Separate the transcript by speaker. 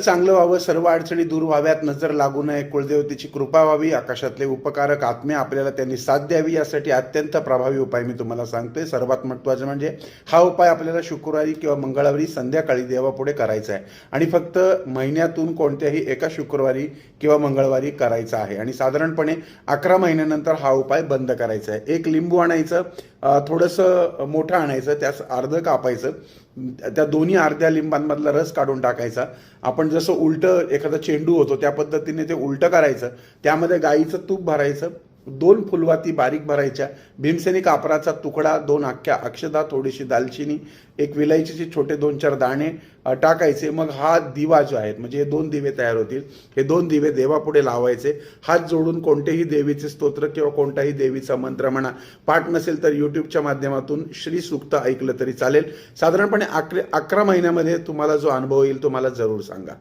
Speaker 1: चांगलं व्हावं, सर्व अडचणी दूर व्हाव्यात, नजर लागू नये, कुलदेवतेची कृपा व्हावी, आकाशातले उपकारक आत्मे आपल्याला त्यांनी साथ द्यावी, यासाठी अत्यंत प्रभावी उपाय मी तुम्हाला सांगतोय. सर्वात महत्त्वाचं म्हणजे हा उपाय आपल्याला शुक्रवारी किंवा मंगळवारी संध्याकाळी देवापुढे करायचा आहे आणि फक्त महिन्यातून कोणत्याही एका शुक्रवारी किंवा मंगळवारी करायचा आहे आणि साधारणपणे 11 महिन्यानंतर हा उपाय बंद करायचा आहे. एक लिंबू आणायचं, थोडंसं मोठं आणायचं, त्यास अर्ध कापायचं, त्या दोन्ही अर्ध्या लिंबांमधला रस काढून टाकायचा. आपण जसं उलटं एखादा चेंडू होतो त्या पद्धतीने ते उलटं करायचं. त्यामध्ये गाईचं तूप भरायचं, 2 फुलवाती बारीक भरायच्या, भीमसेनी कापराचा तुकडा, 2 अख्ख्या अक्षता, थोडीशी दालचिनी, एक विलायचीचे छोटे 2-4 दाणे टाकायचे. मग हा दिवा जो आहे, म्हणजे हे 2 दिवे तयार होतील. हे 2 दिवे देवापुढे लावायचे. हात जोडून कोणतेही देवीचे स्तोत्र किंवा कोणताही देवीचा मंत्र म्हणा. पाठ नसेल तर यूट्यूबच्या माध्यमातून श्री सूक्त ऐकलं तरी चालेल. साधारणपणे 11 महिन्यामध्ये तुम्हाला जो अनुभव येईल तो मला जरूर सांगा.